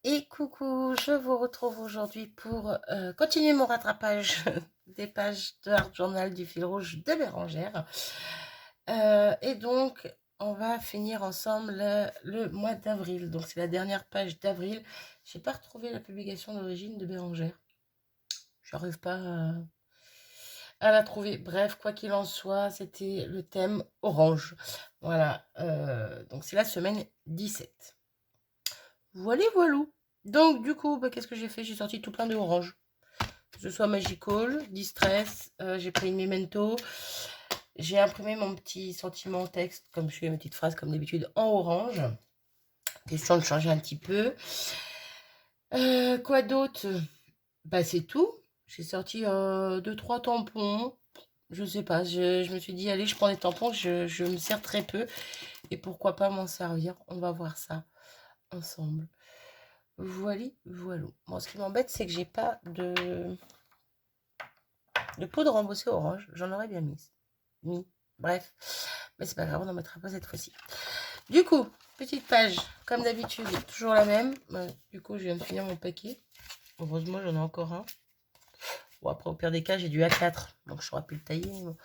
Et coucou, je vous retrouve aujourd'hui pour continuer mon rattrapage des pages de Art Journal du fil rouge de Bérangère. Et donc, on va finir ensemble le mois d'avril. Donc, c'est la dernière page d'avril. Je n'ai pas retrouvé la publication d'origine de Bérangère. Je n'arrive pas à la trouver. Bref, quoi qu'il en soit, c'était le thème orange. Voilà, donc c'est la semaine 17. Voilà, voilou. Donc, du coup, qu'est-ce que j'ai fait? J'ai sorti tout plein de orange. Que ce soit Magical, Distress, j'ai pris une Memento. J'ai imprimé mon petit sentiment en texte, comme je fais mes petites phrases comme d'habitude, en orange. Question de changer un petit peu. Quoi d'autre? C'est tout. J'ai sorti 2-3 tampons. Je sais pas, je me suis dit, allez, je prends des tampons, je me sers très peu. Et pourquoi pas m'en servir? On va voir ça ensemble. Voilà, voilà. Bon, ce qui m'embête, c'est que j'ai pas de poudre embossée orange. J'en aurais bien mis. Bref, mais c'est pas grave, on n'en mettra pas cette fois-ci. Du coup, petite page, comme d'habitude, toujours la même. Du coup, je viens de finir mon paquet. Heureusement, j'en ai encore un. Bon, après, au pire des cas, j'ai du A4, donc je saurais plus le tailler. Bon.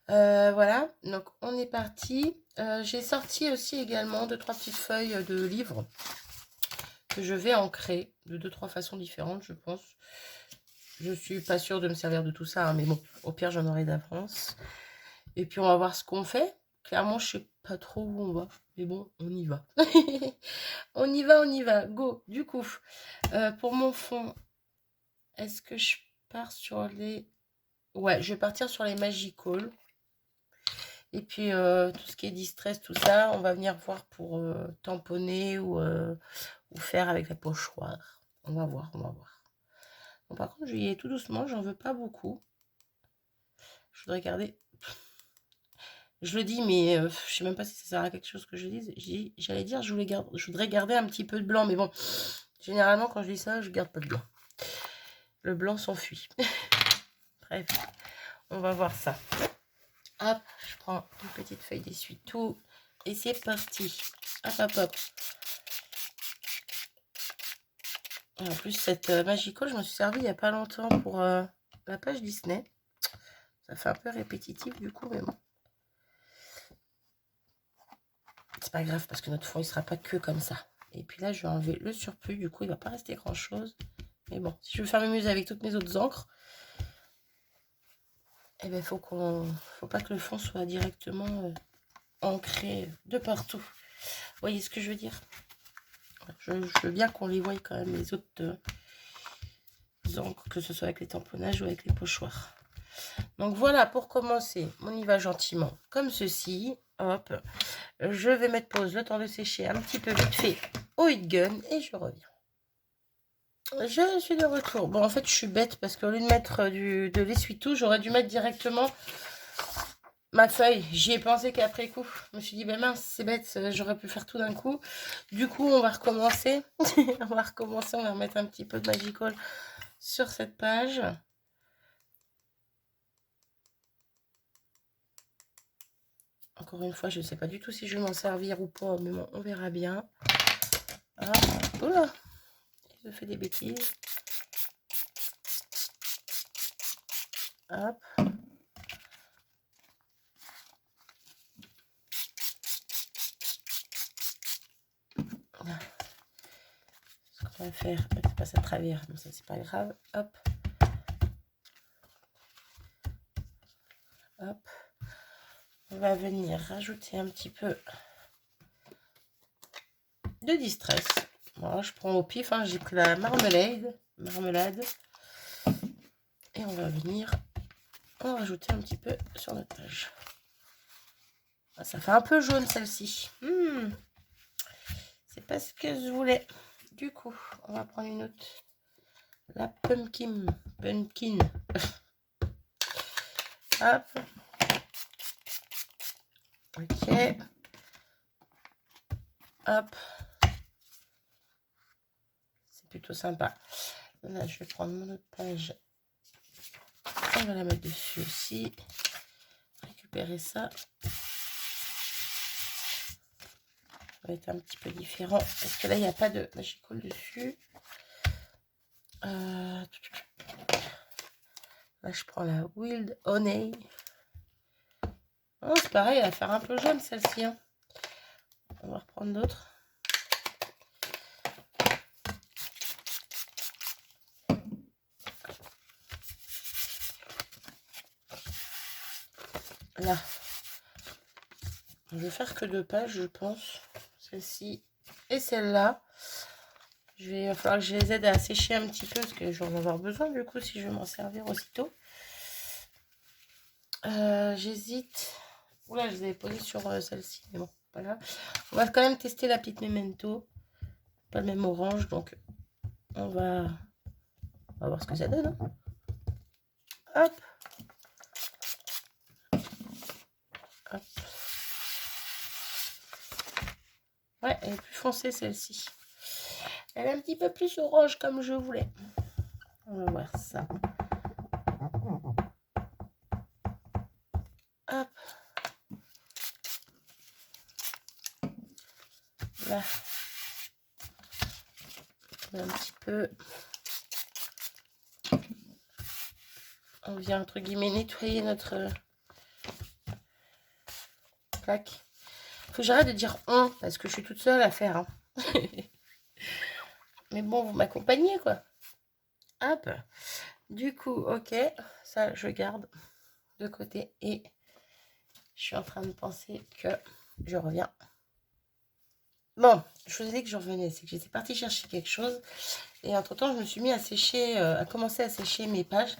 Voilà, donc on est parti. J'ai sorti aussi également 2-3 petites feuilles de livres que je vais ancrer de 2-3 façons différentes, je pense. Je suis pas sûre de me servir de tout ça, hein, mais bon, au pire, j'en aurai d'avance. Et puis, on va voir ce qu'on fait. Clairement, je sais pas trop où on va, mais bon, on y va. On y va, go. Du coup, pour mon fond, est-ce que je pars sur les... Ouais, je vais partir sur les Magical. Et puis, tout ce qui est distress, tout ça, on va venir voir pour tamponner ou faire avec la pochoire. On va voir, on va voir. Bon, par contre, je vais y aller tout doucement, j'en veux pas beaucoup. Je voudrais garder... Je le dis, mais je sais même pas si ça sert à quelque chose que je dise. J'allais dire, je voudrais garder un petit peu de blanc, mais bon, généralement, quand je dis ça, je garde pas de blanc. Le blanc s'enfuit. Bref, on va voir ça. Hop, je prends une petite feuille d'essuie-tout. Et c'est parti. Hop, hop, hop. Et en plus, cette Magical, je me suis servi il n'y a pas longtemps pour la page Disney. Ça fait un peu répétitif du coup, mais bon. C'est pas grave parce que notre fond, il sera pas que comme ça. Et puis là, je vais enlever le surplus. Du coup, il va pas rester grand-chose. Mais bon, si je veux faire m'amuser avec toutes mes autres encres, eh ben, faut pas que le fond soit directement ancré de partout. Vous voyez ce que je veux dire? Je veux bien qu'on les voie quand même, les autres encres, que ce soit avec les tamponnages ou avec les pochoirs. Donc voilà, pour commencer, on y va gentiment, comme ceci. Hop, je vais mettre pause, le temps de sécher un petit peu vite fait au heat gun et je reviens. Je suis de retour. Bon, en fait, je suis bête parce qu'au lieu de mettre de l'essuie-tout, j'aurais dû mettre directement ma feuille. J'y ai pensé qu'après coup. Je me suis dit, ben mince, c'est bête, j'aurais pu faire tout d'un coup. Du coup, on va recommencer. On va remettre un petit peu de Magical sur cette page. Encore une fois, je ne sais pas du tout si je vais m'en servir ou pas, mais bon, on verra bien. Ah, oula, je fais des bêtises. Hop. Ce qu'on va faire, c'est pas ça à travers, mais ça c'est pas grave. Hop. Hop. On va venir rajouter un petit peu de distress. Voilà, je prends au pif, hein, j'ai pris la marmelade. Et on va venir en rajouter un petit peu sur notre page. Ça fait un peu jaune celle-ci. C'est pas ce que je voulais. Du coup, on va prendre une autre. La pumpkin. Hop. Ok. Hop. C'est plutôt sympa. Là, je vais prendre mon autre page. On va la mettre dessus aussi. Récupérer ça. va être un petit peu différent. Parce que là, il n'y a pas de Magical dessus. Là, je prends la Wild Honey. Oh, c'est pareil, elle va faire un peu jaune celle-ci. Hein. On va reprendre d'autres. Là. Je vais faire que 2 pages, je pense. Celle-ci et celle-là. Il va falloir que je les aide à sécher un petit peu parce que je vais en avoir besoin du coup si je veux m'en servir aussitôt. J'hésite. Oula, je les avais posées sur celle-ci, mais bon, pas grave. On va quand même tester la petite Memento. Pas le même orange, donc on va voir ce que ça donne. Hein. Hop. Hop. Ouais, elle est plus foncée celle-ci. Elle est un petit peu plus orange comme je voulais. On va voir ça. Hop. Là. Un petit peu. On vient entre guillemets nettoyer notre plaque. Faut que j'arrête de dire on parce que je suis toute seule à faire. Hein. Mais bon, vous m'accompagnez quoi. Hop. Du coup, ok. Ça, je garde de côté. Et je suis en train de penser que je reviens. Bon, je vous ai dit que je revenais. C'est que j'étais partie chercher quelque chose. Et entre temps, je me suis mis à sécher, à commencer à sécher mes pages.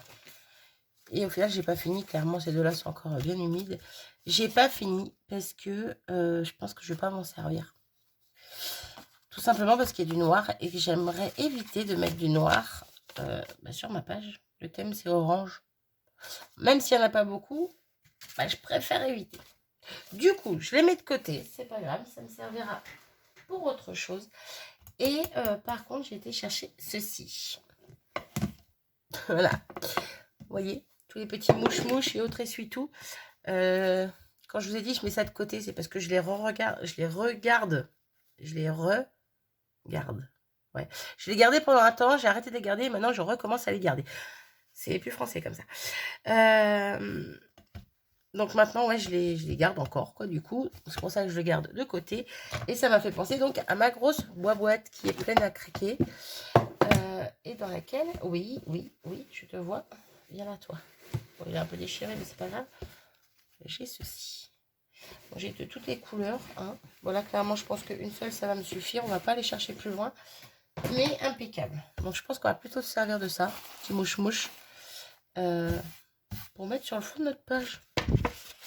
Et au final, j'ai pas fini. Clairement, ces deux-là sont encore bien humides. J'ai pas fini parce que je pense que je vais pas m'en servir. Tout simplement parce qu'il y a du noir et que j'aimerais éviter de mettre du noir sur ma page. Le thème, c'est orange. Même s'il n'y en a pas beaucoup, je préfère éviter. Du coup, je les mets de côté. C'est pas grave, ça me servira pour autre chose. Et par contre, j'ai été chercher ceci. Voilà. Vous voyez, tous les petits mouches-mouches et autres essuie-tout. Quand je vous ai dit, je mets ça de côté, c'est parce que je les regarde. Ouais. Je les gardais pendant un temps, j'ai arrêté de les garder et maintenant je recommence à les garder. C'est plus français comme ça. Donc maintenant, ouais, je les garde encore, quoi, du coup. C'est pour ça que je le garde de côté. Et ça m'a fait penser donc à ma grosse boîte qui est pleine à craquer. Et dans laquelle, oui, je te vois. Viens là, toi. Bon, il est un peu déchiré, mais c'est pas grave. J'ai ceci. Bon, j'ai de toutes les couleurs. Hein. Voilà, clairement, je pense qu'une seule, ça va me suffire. On va pas aller chercher plus loin. Mais impeccable. Donc, je pense qu'on va plutôt se servir de ça. Petit mouche-mouche. Pour mettre sur le fond de notre page.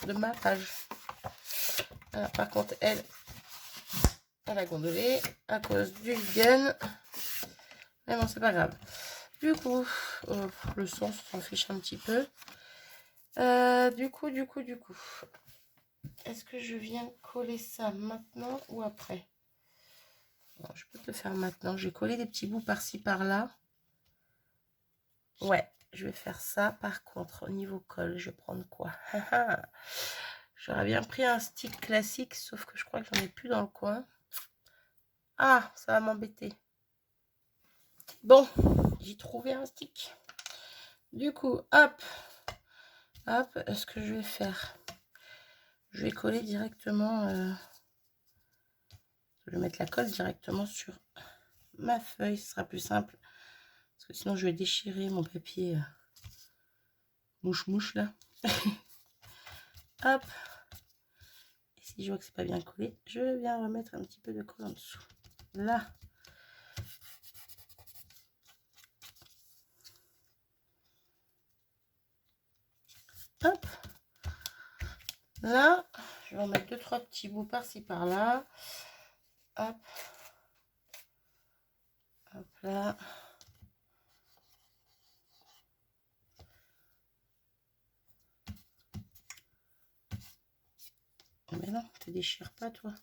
De ma page. Alors, par contre, elle a gondolé à cause du gun. Mais bon, c'est pas grave. Du coup, le son s'en fiche un petit peu. Du coup. Est-ce que je viens coller ça maintenant ou après? Non, je peux te le faire maintenant. Je vais coller des petits bouts par-ci, par-là. Ouais, je vais faire ça. Par contre, au niveau colle, je vais prendre quoi? J'aurais bien pris un stick classique, sauf que je crois que j'en ai plus dans le coin. Ah, ça va m'embêter. Bon, j'ai trouvé un stick. Du coup, hop, ce que je vais faire, je vais coller directement, je vais mettre la colle directement sur ma feuille, ce sera plus simple, parce que sinon je vais déchirer mon papier mouche-mouche là. Hop, et si je vois que c'est pas bien collé, je viens remettre un petit peu de colle en dessous. Là. Hop. Là, je vais en mettre 2-3 petits bouts par-ci par-là. Hop. Hop là. Mais non, tu déchires pas toi.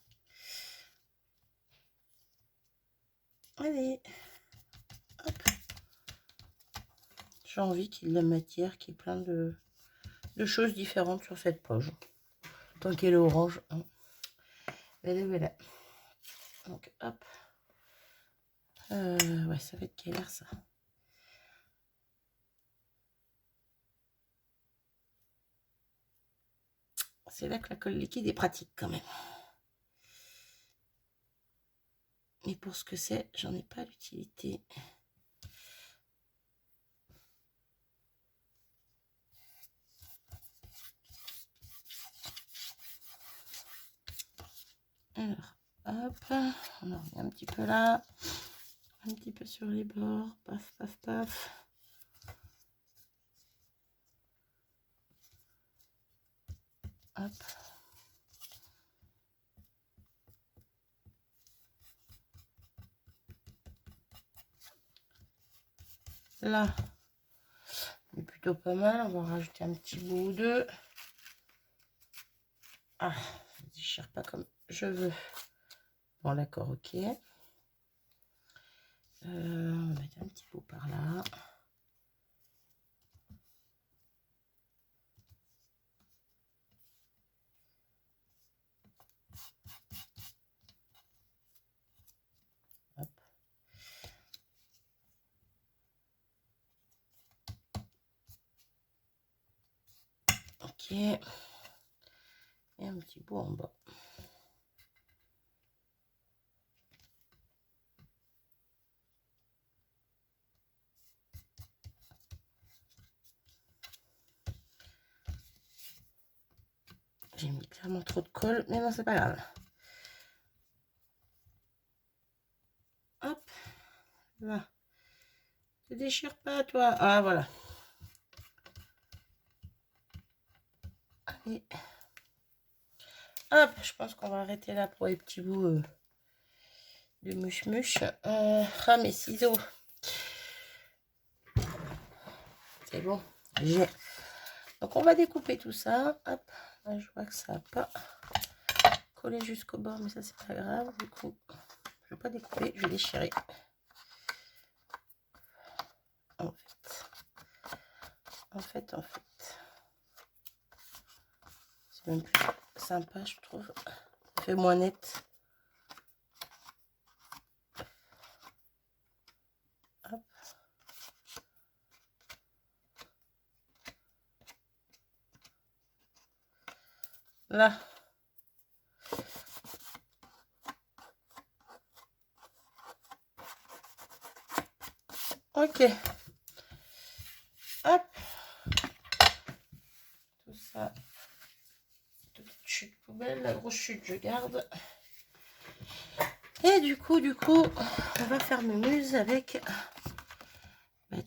Allez. Hop. J'ai envie qu'il y ait de la matière, qu'il y ait plein de choses différentes sur cette page. Tant qu'elle est orange. Hein. Voilà. Donc, hop. Ouais, ça va être galère, ça. C'est là que la colle liquide est pratique, quand même. Mais pour ce que c'est, j'en ai pas l'utilité. Alors, hop, on en revient un petit peu là, un petit peu sur les bords, paf, paf, paf. Hop. Là, c'est plutôt pas mal, on va rajouter un petit bout ou deux. Ah, ça ne déchire pas comme je veux. Bon, d'accord, ok. On va mettre un petit bout par là. Hop. Ok. Et un petit bout en bas. J'ai mis clairement trop de colle, mais bon, c'est pas grave. Hop, là. Ne déchire pas, toi. Ah, voilà. Allez. Hop, je pense qu'on va arrêter là pour les petits bouts de mouche-mouche. Ah, mes ciseaux. C'est bon. J'ai. Donc, on va découper tout ça. Hop, là, je vois que ça n'a pas collé jusqu'au bord, mais ça, c'est pas grave. Du coup, je vais pas découper, je vais déchirer. En fait, c'est même plus sympa, je trouve. Ça fait moins net. Hop. Là. Ok. Hop. Tout ça. Toute chute poubelle. La grosse chute, je garde. Et du coup, on va faire mumuse avec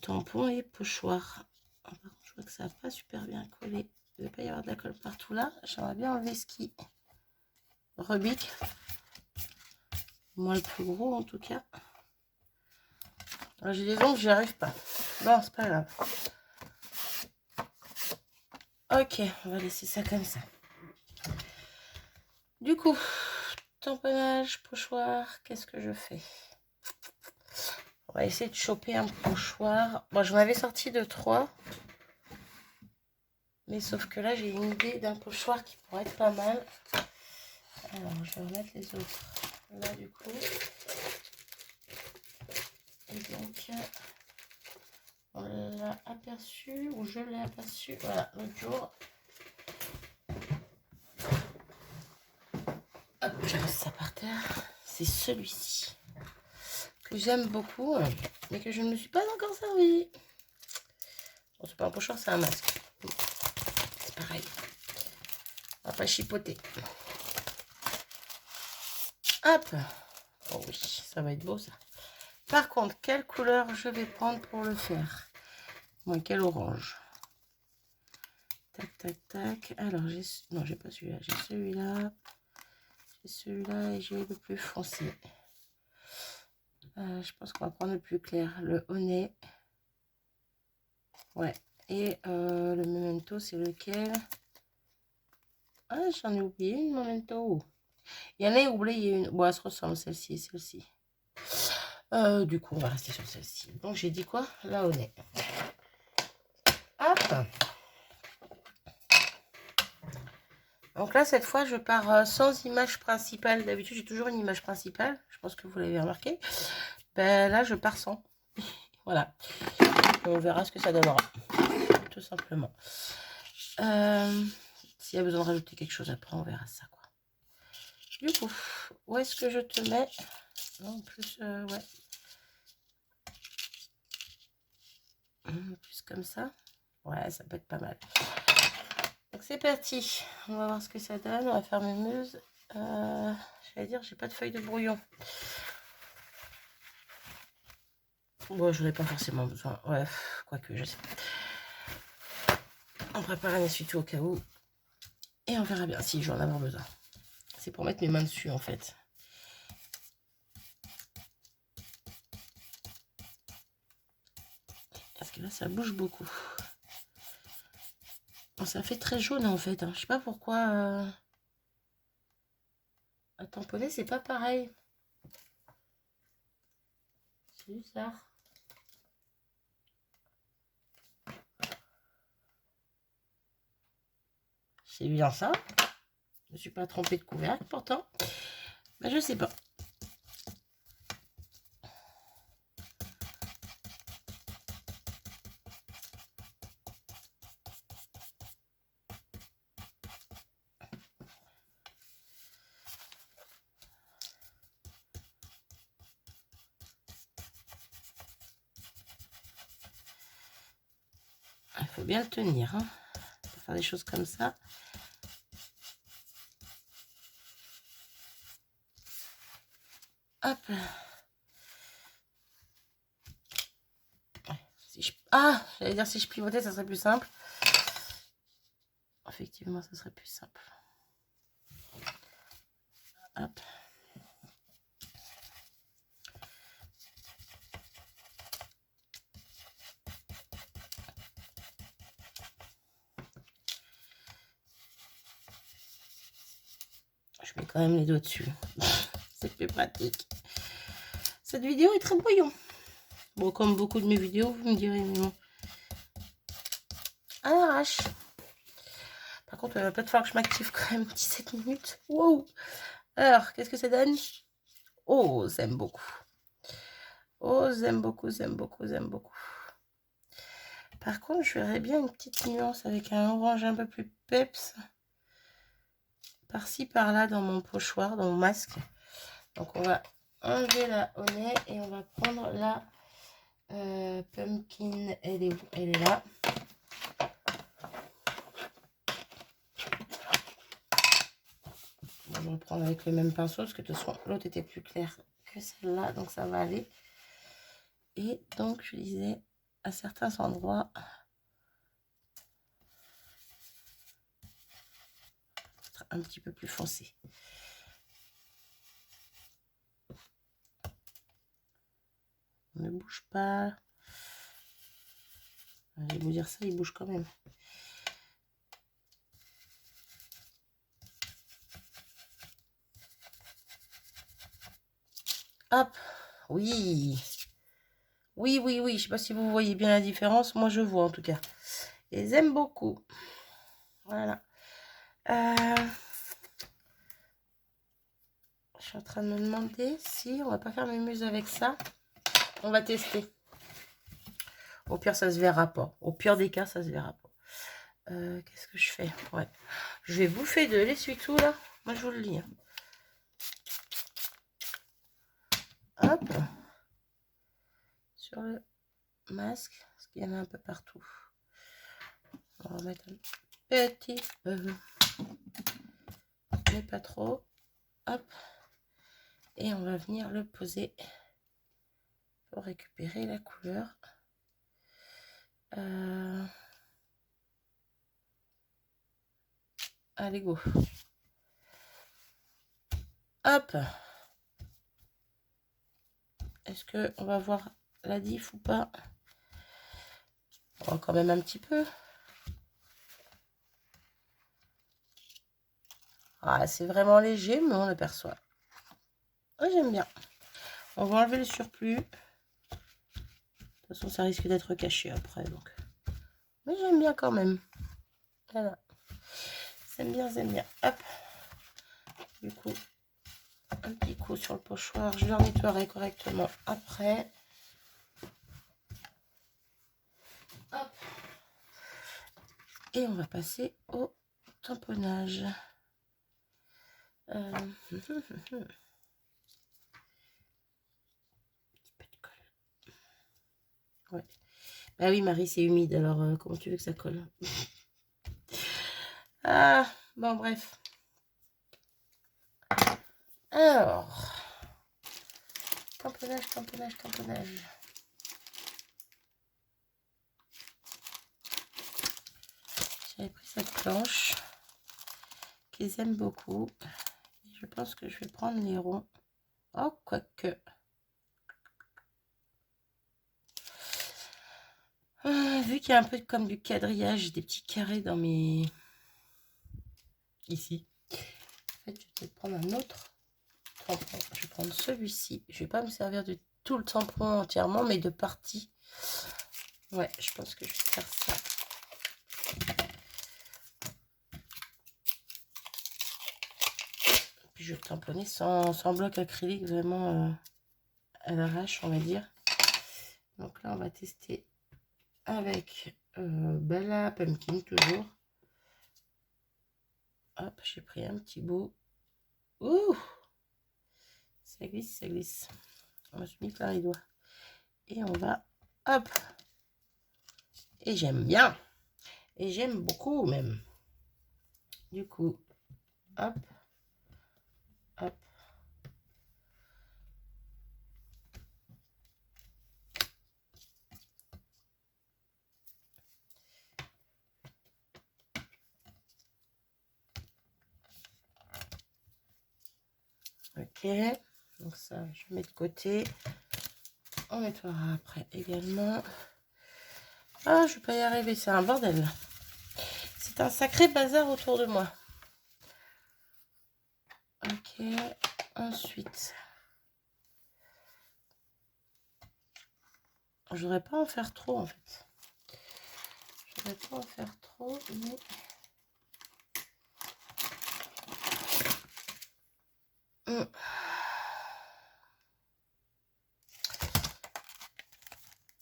tampon et pochoir. Par contre, je vois que ça n'a pas super bien collé. Il ne va pas y avoir de la colle partout là. J'aimerais bien enlever ce qui rebique. Moi, le plus gros en tout cas. J'ai des ongles, j'y arrive pas. Bon, c'est pas grave. Ok, on va laisser ça comme ça. Du coup, tamponnage, pochoir, qu'est-ce que je fais? On va essayer de choper un pochoir. Bon, j'en avais sorti de 3. Mais sauf que là, j'ai une idée d'un pochoir qui pourrait être pas mal. Alors, je vais remettre les autres là, du coup. Et donc, on l'a aperçu, ou je l'ai aperçu, voilà, l'autre jour. Hop, je laisse ça par terre. C'est celui-ci. Que j'aime beaucoup, mais que je ne me suis pas encore servi. Bon, c'est pas un pochoir, c'est un masque. C'est pareil. On va pas chipoter. Hop. Oh oui, ça va être beau ça. Par contre, quelle couleur je vais prendre pour le faire? Moi, quel orange? Tac, tac, tac. Alors, j'ai... Non, j'ai pas celui-là. J'ai celui-là. J'ai celui-là et j'ai le plus foncé. Je pense qu'on va prendre le plus clair. Le honey. Ouais. Et le memento, c'est lequel? Ah, j'en ai oublié une memento. Il y en a oublié une. Bon, elle se ressemble, celle-ci et celle-ci. Du coup, on va rester sur celle-ci. Donc, j'ai dit quoi? La honey. Hop. Donc là, cette fois, je pars sans image principale. D'habitude, j'ai toujours une image principale. Je pense que vous l'avez remarqué. Ben, là, je pars sans. Voilà. On verra ce que ça donnera. Tout simplement. S'il y a besoin de rajouter quelque chose après, on verra ça, quoi. Du coup, où est-ce que je te mets? Non, plus, ouais. Plus comme ça. Ouais, ça peut être pas mal. Donc c'est parti. On va voir ce que ça donne. On va faire mes muses. J'allais dire, j'ai pas de feuille de brouillon. Bon, je n'en ai pas forcément besoin. Ouais, quoique, je sais pas. On prépare un essuie-tout au cas où. Et on verra bien si je vais en avoir besoin. C'est pour mettre mes mains dessus, en fait. Parce que là, ça bouge beaucoup. Bon, ça fait très jaune, en fait. Hein. Je sais pas pourquoi... À tamponner, c'est pas pareil. C'est bizarre. C'est bien ça. Je ne suis pas trompée de couvercle, pourtant. Ben, je sais pas. Il faut bien le tenir. Hein, pour faire des choses comme ça. Hop. Ouais, si je... Ah, j'allais dire si je pivotais, ça serait plus simple. Effectivement, ça serait plus simple. Hop. Je mets quand même les doigts dessus. C'est plus pratique. Cette vidéo est très brouillon. Bon, comme beaucoup de mes vidéos, vous me direz, mais bon. À l'arrache. Par contre, il va peut-être falloir que je m'active quand même 17 minutes. Wow. Alors, qu'est-ce que ça donne? Oh, j'aime beaucoup. Oh, j'aime beaucoup, j'aime beaucoup, j'aime beaucoup. Par contre, je verrais bien une petite nuance avec un orange un peu plus peps. Par-ci, par-là, dans mon pochoir, dans mon masque. Donc, on va enlever la au nez et on va prendre la pumpkin. Elle est où? Elle est là. Bon, je vais reprendre avec le même pinceau parce que de toute façon, l'autre était plus clair que celle-là. Donc, ça va aller. Et donc, je disais, à certains endroits... un petit peu plus foncé. Ne bouge pas. Je vais vous dire ça, il bouge quand même. Hop, oui. Oui, oui, oui. Je sais pas si vous voyez bien la différence. Moi, je vois en tout cas. Et j'aime beaucoup. Voilà. Je suis en train de me demander si on va pas faire mes muses avec ça. On va tester. Au pire, ça se verra pas. Au pire des cas, ça se verra pas. Qu'est-ce que je fais? Ouais. Je vais bouffer de l'essuie-tout là. Moi, je vous le dis. Hein. Hop. Sur le masque. Parce qu'il y en a un peu partout. On va mettre un petit peu. Mais pas trop. Hop. Et on va venir le poser pour récupérer la couleur. Allez, go. Hop. Est-ce que on va voir la diff ou pas? Oh, quand même un petit peu. Ah, c'est vraiment léger, mais on aperçoit. Oh, j'aime bien. On va enlever le surplus. De toute façon, ça risque d'être caché après. Donc. Mais j'aime bien quand même. Voilà. J'aime bien, j'aime bien. Hop. Du coup, un petit coup sur le pochoir. Je le nettoierai correctement après. Hop. Et on va passer au tamponnage. Un petit peu de colle. Ouais. Bah oui, Marie, c'est humide. Alors, comment tu veux que ça colle? Ah, bon, bref. Alors, tamponnage, tamponnage, tamponnage. J'avais pris cette planche qu'ils aiment beaucoup. Et je pense que je vais prendre les ronds. Oh, quoique. Vu qu'il y a un peu comme du quadrillage, des petits carrés dans mes... Ici. En fait, je vais peut-être prendre un autre tampon. Je vais prendre celui-ci. Je vais pas me servir de tout le tampon entièrement, mais de partie. Ouais, je pense que je vais faire ça. Puis je vais tamponner sans bloc acrylique, vraiment à l'arrache, on va dire. Donc là, on va tester avec Bella Pumpkin, toujours. Hop, j'ai pris un petit bout. Ouh! Ça glisse, ça glisse. On me suis mis plein les doigts. Et on va, hop! Et j'aime bien. Et j'aime beaucoup même. Du coup, hop, hop. Ok, donc ça, je mets de côté. On nettoiera après également. Ah, je vais pas y arriver, c'est un bordel. C'est un sacré bazar autour de moi. Ok, ensuite. Je voudrais pas en faire trop en fait. Je voudrais pas en faire trop, mais...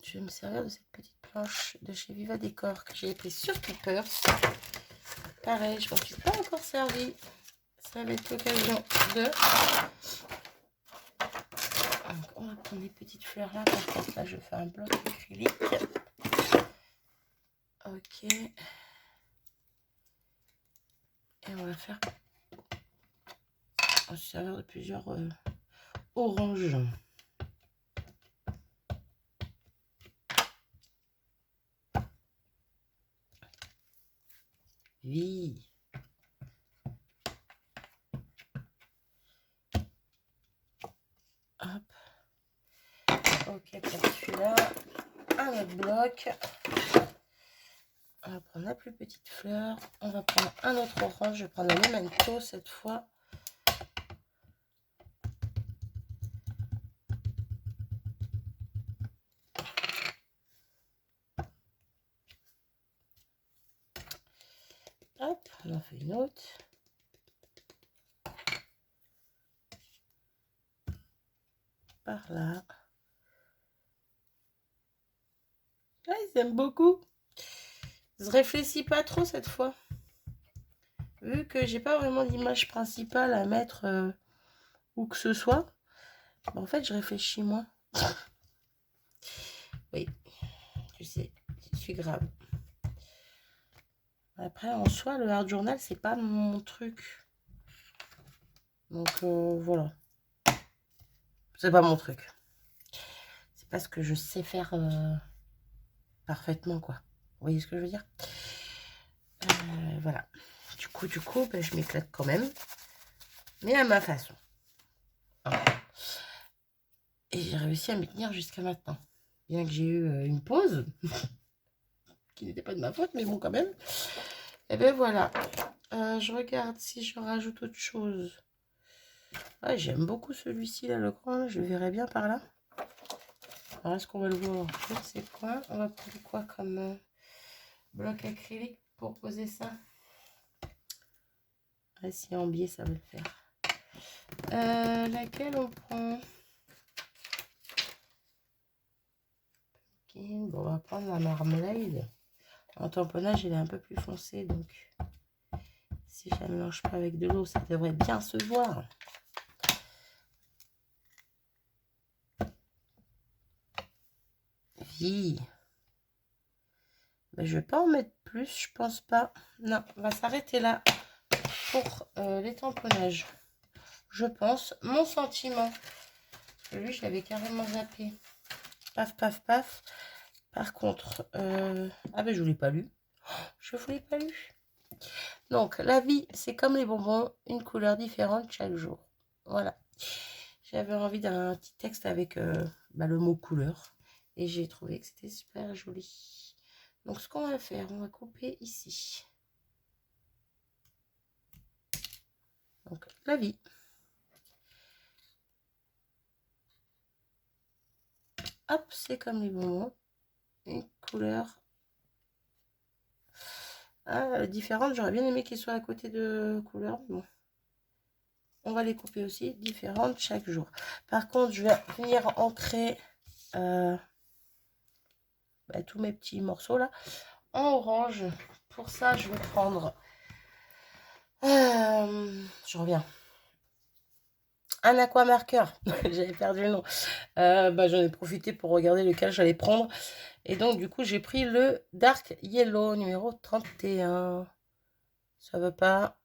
Je vais me servir de cette petite planche de chez Viva Décor que j'ai pris sur Keepers. Pareil, je m'en suis pas encore servi. Ça va être l'occasion de... Donc, on va prendre des petites fleurs là. Par contre, là, je fais un bloc acrylique. Ok. Et on va faire... On va se servir de plusieurs oranges. Oui. Hop. Ok, pour celui-là, un autre bloc. On va prendre la plus petite fleur. On va prendre un autre orange. Je vais prendre le memento cette fois. Hop, on en fait une autre. Par là. Ah, ils aiment beaucoup. Je réfléchis pas trop cette fois. Vu que j'ai pas vraiment d'image principale à mettre où que ce soit. Bah, en fait, je réfléchis moins. Oui, tu sais, je suis grave. Après, en soi, le hard journal, c'est pas mon truc. Donc, voilà. C'est pas mon truc. C'est pas ce que je sais faire parfaitement, quoi. Vous voyez ce que je veux dire? Voilà. Du coup, ben, je m'éclate quand même. Mais à ma façon. Voilà. Et j'ai réussi à m'y tenir jusqu'à maintenant. Bien que j'ai eu une pause. Qui n'était pas de ma faute, mais bon, quand même. Et ben voilà. Je regarde si je rajoute autre chose. Ouais, j'aime beaucoup celui-ci, là, le grand. Je le verrai bien par là. Alors, est-ce qu'on va le voir? Je ne sais quoi. On va prendre quoi comme bloc acrylique pour poser ça? Ah, si en biais, ça va le faire. Laquelle on prend? Okay. Bon, on va prendre la marmelade. En tamponnage, il est un peu plus foncé, donc si je ne mélange pas avec de l'eau, ça devrait bien se voir. Oui. Ben, je ne vais pas en mettre plus, je pense pas. Non, on va s'arrêter là pour les tamponnages. Je pense, mon sentiment. Lui, je l'avais carrément zappé. Paf, paf, paf. Par contre, ah ben je ne l'ai pas lu. Je ne vous l'ai pas lu. Donc, la vie, c'est comme les bonbons, une couleur différente chaque jour. Voilà. J'avais envie d'un petit texte avec le mot couleur. Et j'ai trouvé que c'était super joli. Donc, ce qu'on va faire, on va couper ici. Donc, la vie. Hop, c'est comme les bonbons. Une couleur différente. J'aurais bien aimé qu'ils soient à côté de couleurs. Bon. On va les couper aussi différentes chaque jour. Par contre, je vais venir ancrer tous mes petits morceaux là en orange. Pour ça, je vais prendre... je reviens. Un aquamarqueur. J'avais perdu le nom. J'en ai profité pour regarder lequel j'allais prendre. Et donc, du coup, j'ai pris le Dark Yellow numéro 31. Ça veut pas...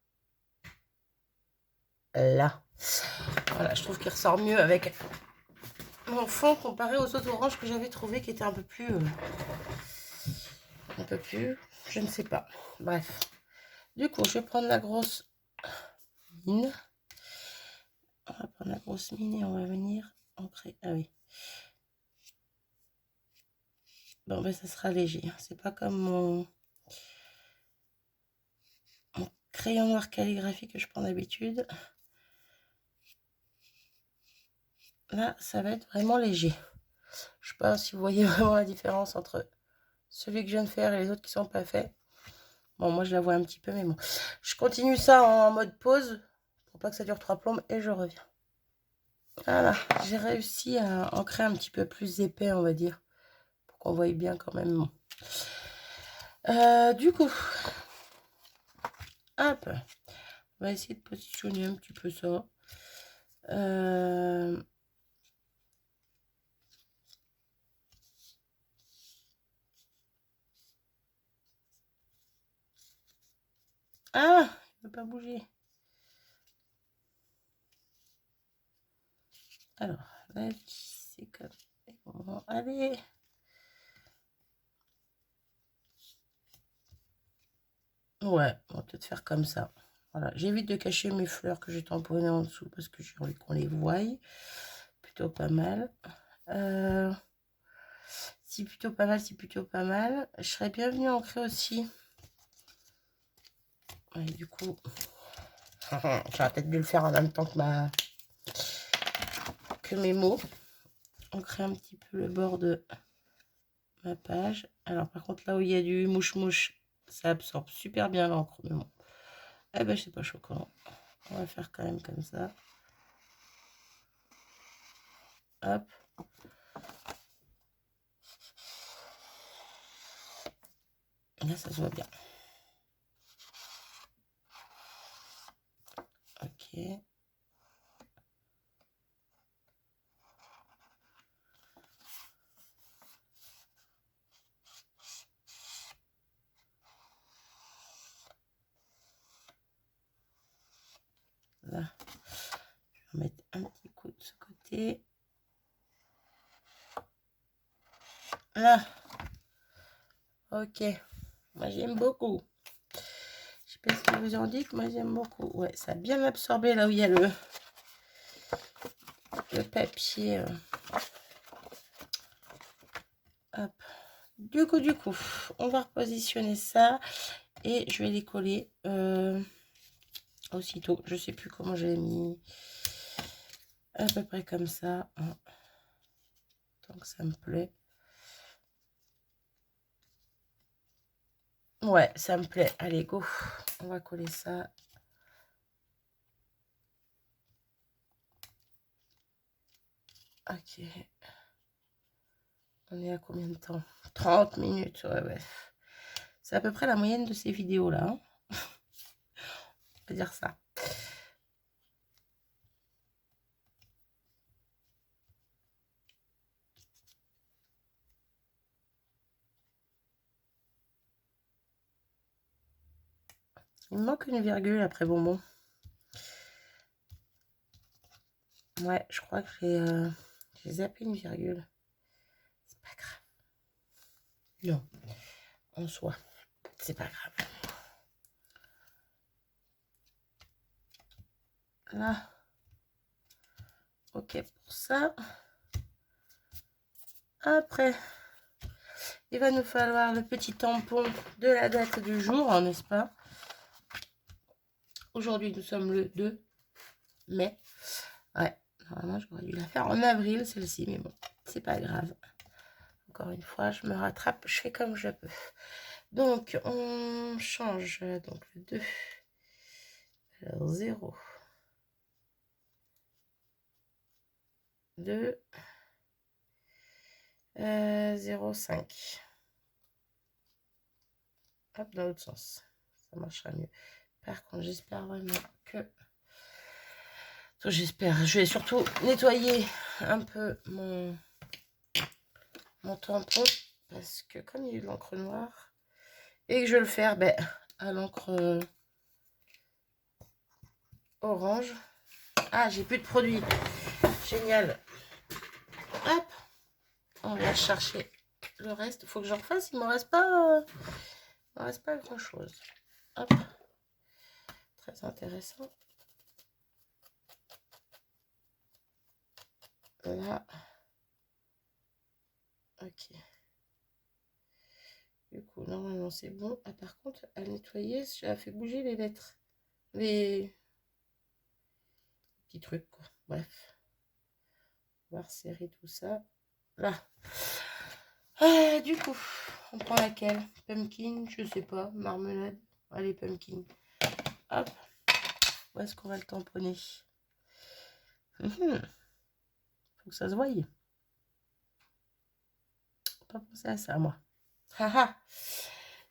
Là. Voilà, je trouve qu'il ressort mieux avec mon fond comparé aux autres oranges que j'avais trouvé qui étaient un peu plus... je ne sais pas. Bref. Du coup, je vais prendre la grosse mine. On va prendre la grosse mine et on va venir ancrer. Ah oui. Bon, ben ça sera léger. C'est pas comme mon crayon noir calligraphie que je prends d'habitude. Là, ça va être vraiment léger. Je sais pas si vous voyez vraiment la différence entre celui que je viens de faire et les autres qui sont pas faits. Bon, moi, je la vois un petit peu, mais bon. Je continue ça en mode pause pour pas que ça dure 3 plombes et je reviens. Voilà, j'ai réussi à ancrer un petit peu plus épais, on va dire, pour qu'on voie bien quand même. Bon. Du coup, hop, on va essayer de positionner un petit peu ça. Ah, il ne veut pas bouger. Alors, là, c'est comme... Bon, allez. Ouais, on va peut-être faire comme ça. Voilà, j'évite de cacher mes fleurs que j'ai tamponnées en dessous parce que j'ai envie qu'on les voie. Plutôt pas mal. Si plutôt pas mal, si plutôt pas mal. Je serais bienvenue ancrer aussi. Ouais, du coup, j'aurais peut-être dû le faire en même temps que mes mots. Ancrer un petit peu le bord de ma page. Alors par contre, là où il y a du mouche-mouche, ça absorbe super bien l'encre. Mais bon, eh ben c'est pas choquant. On va faire quand même comme ça. Hop. Là, ça se voit bien. Ok. Là, je vais mettre un petit coup de ce côté. Là. Ok. Moi, j'aime beaucoup. Je sais pas ce que vous en dites, moi, j'aime beaucoup. Ouais, ça a bien absorbé là où il y a le papier. Hop. Du coup, on va repositionner ça. Et je vais les coller aussitôt. Je sais plus comment j'ai mis. À peu près comme ça. Tant que ça me plaît. Ouais, ça me plaît. Allez, go. On va coller ça Ok. On est à combien de temps? 30 minutes, ouais. C'est à peu près la moyenne de ces vidéos-là. Hein. On peut dire ça. Il me manque une virgule après bonbon. Ouais, je crois que j'ai zappé une virgule. C'est pas grave. Non, en soi, c'est pas grave. Là, ok pour ça. Après, il va nous falloir le petit tampon de la date du jour, n'est-ce pas? Aujourd'hui, nous sommes le 2 mai. Ouais, normalement, j'aurais dû la faire en avril, celle-ci, mais bon, c'est pas grave. Encore une fois, je me rattrape, je fais comme je peux. Donc, on change donc le 2. Alors, 0. 2. 0,5. Hop, dans l'autre sens. Ça marchera mieux. Par contre, j'espère vraiment que... J'espère. Je vais surtout nettoyer un peu mon tampon. Parce que comme il y a de l'encre noire, et que je vais le faire à l'encre orange. Ah, j'ai plus de produit. Génial. Hop. On va chercher le reste. Il faut que j'en fasse. Il ne me reste pas grand chose. Hop. Très intéressant. Là. Ok. Du coup, normalement, c'est bon. Ah, par contre, à nettoyer, ça a fait bouger les lettres. Les petits trucs, quoi. Bref. On va resserrer tout ça. Là. Du coup, on prend laquelle? Pumpkin, je sais pas. Marmelade. Allez, pumpkin. Hop. Où est-ce qu'on va le tamponner? Faut que ça se voie. Pas pensé à ça, moi. Haha.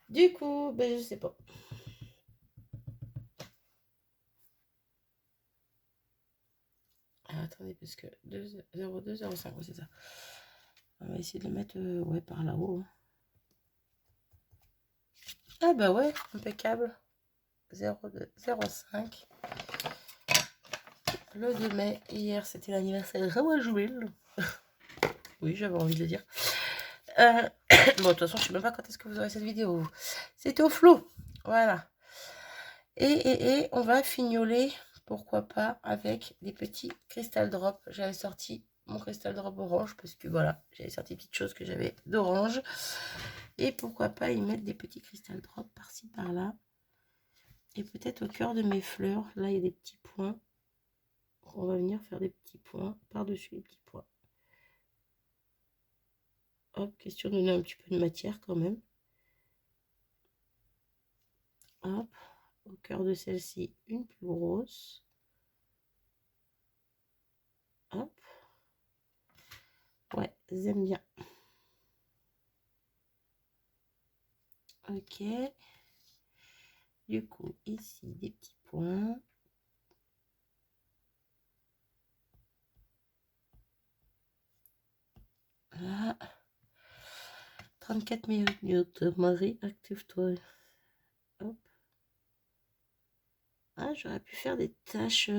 Du coup, je sais pas. Ah, attendez, parce que 0,2, 0,5, c'est ça. On va essayer de le mettre ouais, par là-haut. Ah bah ouais, impeccable. 0,2, 0,5. Le 2 mai, hier c'était l'anniversaire de Raoul Jouil. Oui, j'avais envie de le dire. Bon, de toute façon, je sais même pas quand est-ce que vous aurez cette vidéo. C'était au flou. Voilà. Et on va fignoler, pourquoi pas, avec des petits Crystal Drop. J'avais sorti mon Crystal Drop orange parce que voilà, j'avais sorti des petites choses que j'avais d'orange. Et pourquoi pas y mettre des petits Crystal Drop par-ci, par-là. Et peut-être au cœur de mes fleurs, là, il y a des petits points. On va venir faire des petits points par-dessus les petits points. Hop, question de donner un petit peu de matière quand même. Hop, au cœur de celle-ci, une plus grosse. Hop. Ouais, j'aime bien. Ok. Du coup, ici, des petits points. Là. 34 minutes. Marie, active-toi. Hop. Ah, j'aurais pu faire des taches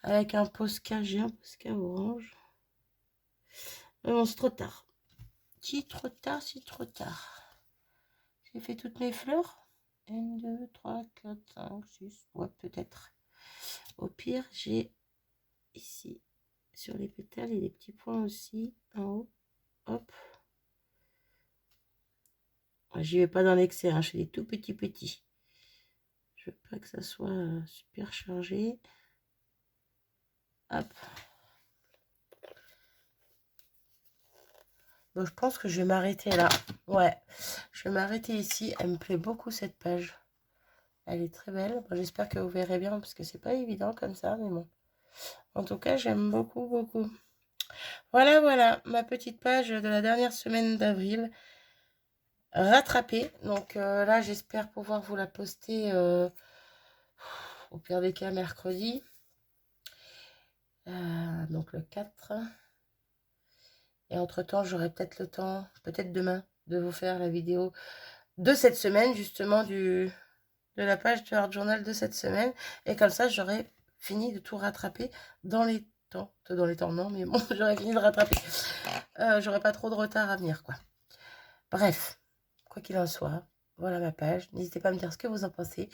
avec un Posca. J'ai un Posca orange. Mais bon, c'est trop tard. Si trop tard, si trop tard. J'ai fait toutes mes fleurs. 1, 2, 3, 4, 5, 6. Ouais, peut-être. Au pire, j'ai ici, sur les pétales, et des petits points aussi en haut. Hop. J'y vais pas dans l'excès, hein, je fais des tout petits. Je veux pas que ça soit super chargé. Hop. Bon, je pense que je vais m'arrêter là. Ouais, je vais m'arrêter ici. Elle me plaît beaucoup cette page. Elle est très belle. Bon, j'espère que vous verrez bien parce que c'est pas évident comme ça, mais bon. En tout cas, j'aime beaucoup. Voilà, voilà, ma petite page de la dernière semaine d'avril rattrapée. Donc là, j'espère pouvoir vous la poster au pire des cas mercredi. Donc le 4. Et entre-temps, j'aurai peut-être le temps, peut-être demain, de vous faire la vidéo de cette semaine, justement, de la page de Art Journal de cette semaine. Et comme ça, j'aurai fini de tout rattraper dans les temps. Dans les temps, non, mais bon, j'aurai fini de rattraper. J'aurai pas trop de retard à venir, quoi. Bref, quoi qu'il en soit, voilà ma page. N'hésitez pas à me dire ce que vous en pensez.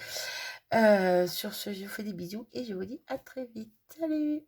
Sur ce, je vous fais des bisous et je vous dis à très vite. Salut!